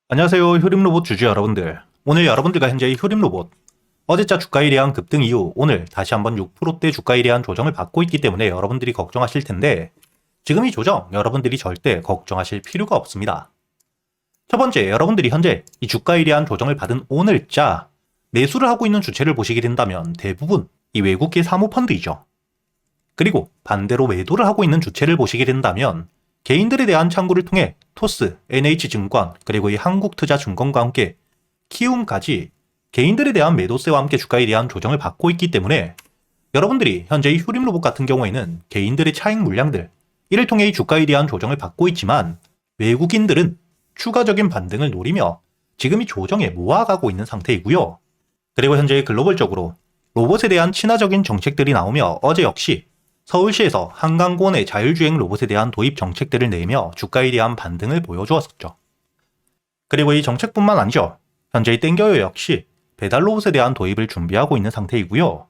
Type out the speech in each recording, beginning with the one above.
안녕하세요. 효림로봇 주주 여러분들. 오늘 여러분들과 현재의 효림로봇 어제자 주가에 대한 급등 이후 오늘 다시 한번 6%대 주가에 대한 조정을 받고 있기 때문에 여러분들이 걱정하실 텐데 지금 이 조정 여러분들이 절대 걱정하실 필요가 없습니다. 첫 번째, 여러분들이 현재 이 주가에 대한 조정을 받은 오늘자 매수를 하고 있는 주체를 보시게 된다면 대부분 이 외국계 사모펀드이죠. 그리고 반대로 매도를 하고 있는 주체를 보시게 된다면 개인들에 대한 창구를 통해 토스, NH증권, 그리고 이 한국투자증권과 함께 키움까지 개인들에 대한 매도세와 함께 주가에 대한 조정을 받고 있기 때문에 여러분들이 현재 이 휴림로봇 같은 경우에는 개인들의 차익 물량들, 이를 통해 이 주가에 대한 조정을 받고 있지만 외국인들은 추가적인 반등을 노리며 지금 이 조정에 모아가고 있는 상태이고요. 그리고 현재 글로벌적으로 로봇에 대한 친화적인 정책들이 나오며 어제 역시 서울시에서 한강권의 자율주행 로봇에 대한 도입 정책들을 내며 주가에 대한 반등을 보여주었었죠. 그리고 이 정책뿐만 아니죠. 현재 이 땡겨요 역시 배달 로봇에 대한 도입을 준비하고 있는 상태이고요.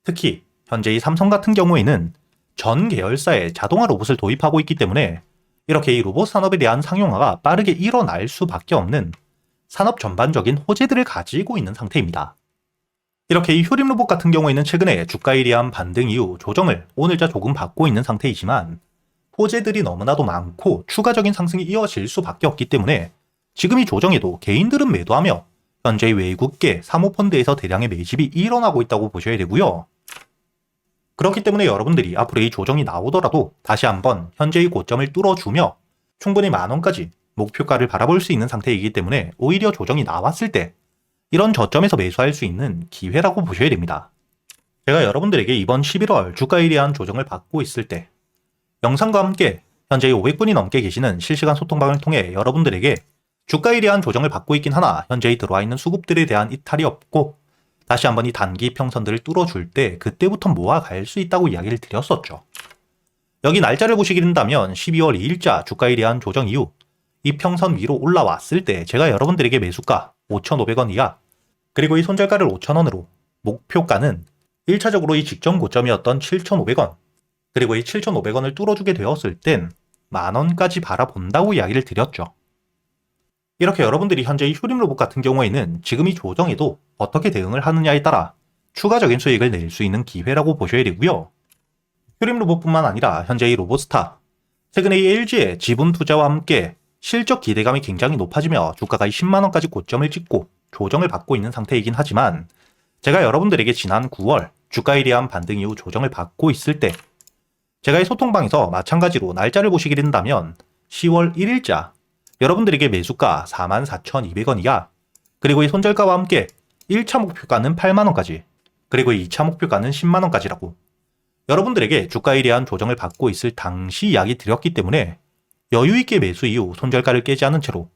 특히 현재 이 삼성 같은 경우에는 전 계열사에 자동화 로봇을 도입하고 있기 때문에 이렇게 이 로봇 산업에 대한 상용화가 빠르게 일어날 수밖에 없는 산업 전반적인 호재들을 가지고 있는 상태입니다. 이렇게 이 효림 로봇 같은 경우에는 최근에 주가에 대한 반등 이후 조정을 오늘자 조금 받고 있는 상태이지만 호재들이 너무나도 많고 추가적인 상승이 이어질 수밖에 없기 때문에 지금 이 조정에도 개인들은 매도하며 현재 외국계 사모펀드에서 대량의 매집이 일어나고 있다고 보셔야 되고요. 그렇기 때문에 여러분들이 앞으로 이 조정이 나오더라도 다시 한번 현재의 고점을 뚫어주며 충분히 만원까지 목표가를 바라볼 수 있는 상태이기 때문에 오히려 조정이 나왔을 때 이런 저점에서 매수할 수 있는 기회라고 보셔야 됩니다. 제가 여러분들에게 이번 11월 주가에 대한 조정을 받고 있을 때 영상과 함께 현재 500분이 넘게 계시는 실시간 소통방을 통해 여러분들에게 주가에 대한 조정을 받고 있긴 하나 현재 들어와 있는 수급들에 대한 이탈이 없고 다시 한번 이 단기 평선들을 뚫어줄 때 그때부터 모아갈 수 있다고 이야기를 드렸었죠. 여기 날짜를 보시게 된다면 12월 2일자 주가에 대한 조정 이후 이 평선 위로 올라왔을 때 제가 여러분들에게 매수가 5,500원 이하 그리고 이 손절가를 5,000원으로 목표가는 1차적으로 이 직전 고점이었던 7,500원 그리고 이 7,500원을 뚫어주게 되었을 땐 만원까지 바라본다고 이야기를 드렸죠. 이렇게 여러분들이 현재 이 휴림 로봇 같은 경우에는 지금 이 조정에도 어떻게 대응을 하느냐에 따라 추가적인 수익을 낼 수 있는 기회라고 보셔야 되고요. 휴림 로봇뿐만 아니라 현재 이 로봇스타 최근에 이 LG의 지분 투자와 함께 실적 기대감이 굉장히 높아지며 주가가 10만원까지 고점을 찍고 조정을 받고 있는 상태이긴 하지만 제가 여러분들에게 지난 9월 주가에 대한 반등 이후 조정을 받고 있을 때 제가 이 소통방에서 마찬가지로 날짜를 보시게 된다면 10월 1일자 여러분들에게 매수가 44,200원 이하 그리고 이 손절가와 함께 1차 목표가는 8만원까지 그리고 2차 목표가는 10만원까지라고 여러분들에게 주가에 대한 조정을 받고 있을 당시 이야기 드렸기 때문에 여유있게 매수 이후 손절가를 깨지 않은 채로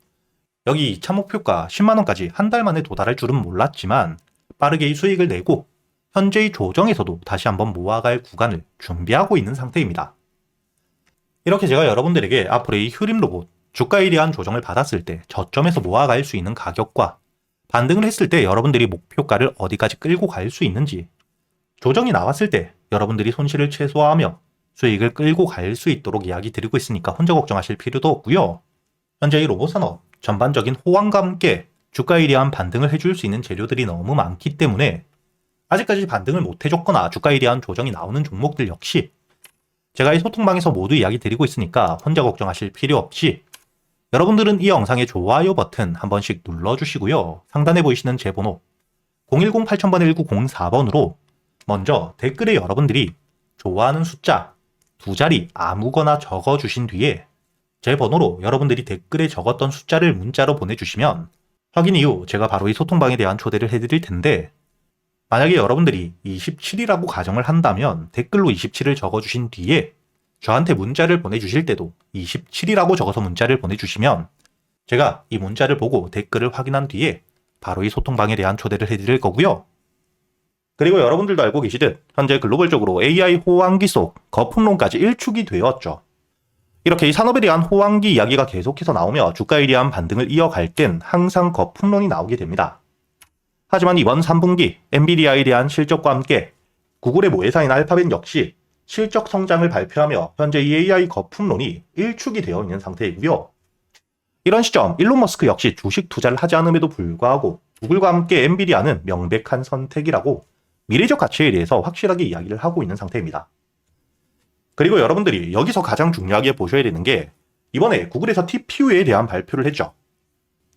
여기 2차 목표가 10만원까지 한 달 만에 도달할 줄은 몰랐지만 빠르게 이 수익을 내고 현재의 조정에서도 다시 한번 모아갈 구간을 준비하고 있는 상태입니다. 이렇게 제가 여러분들에게 앞으로의 휴림 로봇 주가에 대한 조정을 받았을 때 저점에서 모아갈 수 있는 가격과 반등을 했을 때 여러분들이 목표가를 어디까지 끌고 갈 수 있는지 조정이 나왔을 때 여러분들이 손실을 최소화하며 수익을 끌고 갈 수 있도록 이야기 드리고 있으니까 혼자 걱정하실 필요도 없고요. 현재 이 로봇 산업 전반적인 호황과 함께 주가에 대한 반등을 해줄 수 있는 재료들이 너무 많기 때문에 아직까지 반등을 못 해줬거나 주가에 대한 조정이 나오는 종목들 역시 제가 이 소통방에서 모두 이야기 드리고 있으니까 혼자 걱정하실 필요 없이 여러분들은 이 영상의 좋아요 버튼 한 번씩 눌러주시고요. 상단에 보이시는 제 번호 010-8000-1904번으로 먼저 댓글에 여러분들이 좋아하는 숫자 2자리 아무거나 적어주신 뒤에 제 번호로 여러분들이 댓글에 적었던 숫자를 문자로 보내주시면 확인 이후 제가 바로 이 소통방에 대한 초대를 해드릴 텐데 만약에 여러분들이 27이라고 가정을 한다면 댓글로 27을 적어주신 뒤에 저한테 문자를 보내주실 때도 27이라고 적어서 문자를 보내주시면 제가 이 문자를 보고 댓글을 확인한 뒤에 바로 이 소통방에 대한 초대를 해드릴 거고요. 그리고 여러분들도 알고 계시듯 현재 글로벌적으로 AI 호황기 속 거품론까지 일축이 되었죠. 이렇게 이 산업에 대한 호황기 이야기가 계속해서 나오며 주가에 대한 반등을 이어갈 땐 항상 거품론이 나오게 됩니다. 하지만 이번 3분기 엔비디아에 대한 실적과 함께 구글의 모회사인 알파벳 역시 실적 성장을 발표하며 현재 이 AI 거품론이 일축이 되어 있는 상태이고요. 이런 시점 일론 머스크 역시 주식 투자를 하지 않음에도 불구하고 구글과 함께 엔비디아는 명백한 선택이라고 미래적 가치에 대해서 확실하게 이야기를 하고 있는 상태입니다. 그리고 여러분들이 여기서 가장 중요하게 보셔야 되는 게 이번에 구글에서 TPU에 대한 발표를 했죠.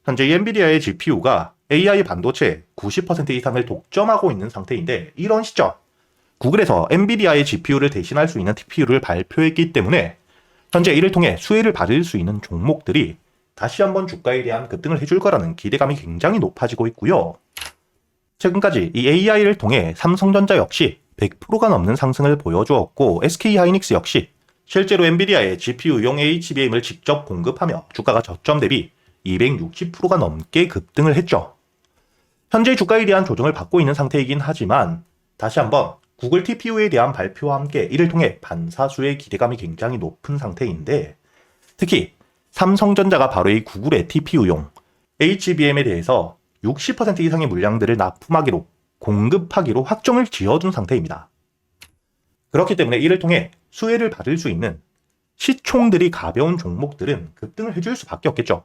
현재 엔비디아의 GPU가 AI 반도체 90% 이상을 독점하고 있는 상태인데 이런 시점 구글에서 엔비디아의 GPU를 대신할 수 있는 TPU를 발표했기 때문에 현재 이를 통해 수혜를 받을 수 있는 종목들이 다시 한번 주가에 대한 급등을 해줄 거라는 기대감이 굉장히 높아지고 있고요. 최근까지 이 AI를 통해 삼성전자 역시 100%가 넘는 상승을 보여주었고 SK하이닉스 역시 실제로 엔비디아의 GPU용 HBM을 직접 공급하며 주가가 저점 대비 260%가 넘게 급등을 했죠. 현재 주가에 대한 조정을 받고 있는 상태이긴 하지만 다시 한번 구글 TPU에 대한 발표와 함께 이를 통해 반사수의 기대감이 굉장히 높은 상태인데 특히 삼성전자가 바로 이 구글의 TPU용 HBM에 대해서 60% 이상의 물량들을 납품하기로 공급하기로 확정을 지어둔 상태입니다. 그렇기 때문에 이를 통해 수혜를 받을 수 있는 시총들이 가벼운 종목들은 급등을 해줄 수밖에 없겠죠.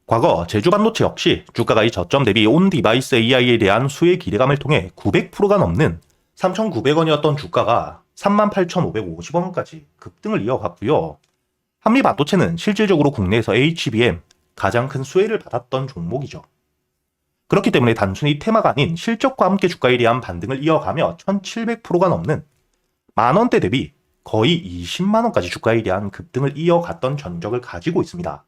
과거 제주반도체 역시 주가가 이 저점 대비 온 디바이스 AI에 대한 수혜 기대감을 통해 900%가 넘는 3,900원이었던 주가가 38,550원까지 급등을 이어갔고요. 한미반도체는 실질적으로 국내에서 HBM 가장 큰 수혜를 받았던 종목이죠. 그렇기 때문에 단순히 테마가 아닌 실적과 함께 주가에 대한 반등을 이어가며 1,700%가 넘는 만원대 대비 거의 20만원까지 주가에 대한 급등을 이어갔던 전적을 가지고 있습니다.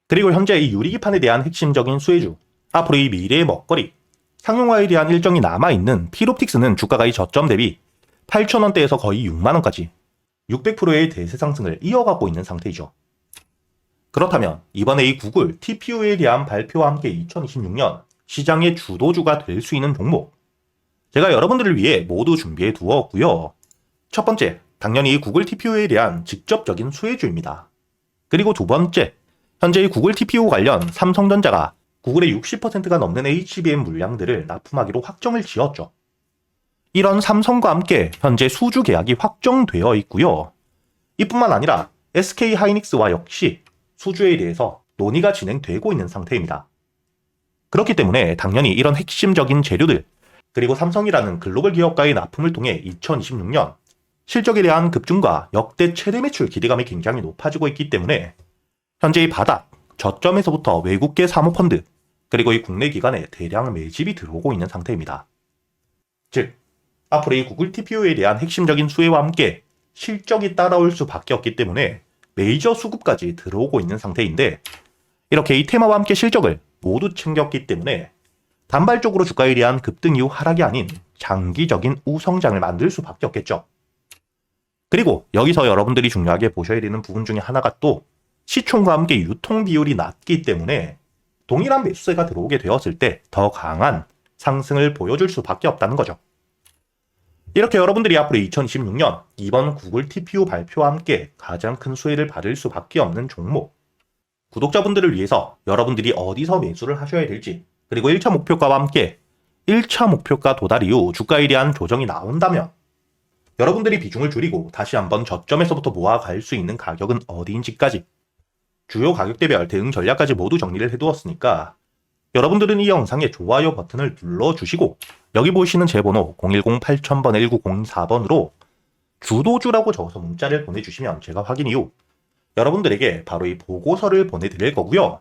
그리고 현재 이 유리기판에 대한 핵심적인 수혜주, 앞으로 이 미래의 먹거리, 상용화에 대한 일정이 남아있는 필옵틱스는 주가가 이 저점 대비 8,000원대에서 거의 6만원까지 600%의 대세 상승을 이어가고 있는 상태이죠. 그렇다면 이번에 이 구글 TPU에 대한 발표와 함께 2026년 시장의 주도주가 될 수 있는 종목 제가 여러분들을 위해 모두 준비해 두었고요. 첫 번째, 당연히 이 구글 TPU에 대한 직접적인 수혜주입니다. 그리고 두 번째, 현재 이 구글 TPU 관련 삼성전자가 구글의 60%가 넘는 HBM 물량들을 납품하기로 확정을 지었죠. 이런 삼성과 함께 현재 수주 계약이 확정되어 있고요. 이뿐만 아니라 SK하이닉스와 역시 수주에 대해서 논의가 진행되고 있는 상태입니다. 그렇기 때문에 당연히 이런 핵심적인 재료들 그리고 삼성이라는 글로벌 기업과의 납품을 통해 2026년 실적에 대한 급증과 역대 최대 매출 기대감이 굉장히 높아지고 있기 때문에 현재 이 바닥 저점에서부터 외국계 사모펀드 그리고 이 국내 기관에 대량 매집이 들어오고 있는 상태입니다. 즉 앞으로 이 구글 TPU에 대한 핵심적인 수혜와 함께 실적이 따라올 수밖에 없기 때문에 메이저 수급까지 들어오고 있는 상태인데 이렇게 이 테마와 함께 실적을 모두 챙겼기 때문에 단발적으로 주가에 대한 급등 이후 하락이 아닌 장기적인 우성장을 만들 수밖에 없겠죠. 그리고 여기서 여러분들이 중요하게 보셔야 되는 부분 중에 하나가 또 시총과 함께 유통 비율이 낮기 때문에 동일한 매수세가 들어오게 되었을 때 더 강한 상승을 보여줄 수밖에 없다는 거죠. 이렇게 여러분들이 앞으로 2026년 이번 구글 TPU 발표와 함께 가장 큰 수혜를 받을 수밖에 없는 종목 구독자분들을 위해서 여러분들이 어디서 매수를 하셔야 될지 그리고 1차 목표가와 함께 1차 목표가 도달 이후 주가에 대한 조정이 나온다면 여러분들이 비중을 줄이고 다시 한번 저점에서부터 모아갈 수 있는 가격은 어디인지까지 주요 가격대별 대응 전략까지 모두 정리를 해두었으니까 여러분들은 이 영상에 좋아요 버튼을 눌러주시고 여기 보이시는 제 번호 010-8000번 1904번으로 주도주라고 적어서 문자를 보내주시면 제가 확인 이후 여러분들에게 바로 이 보고서를 보내드릴 거고요.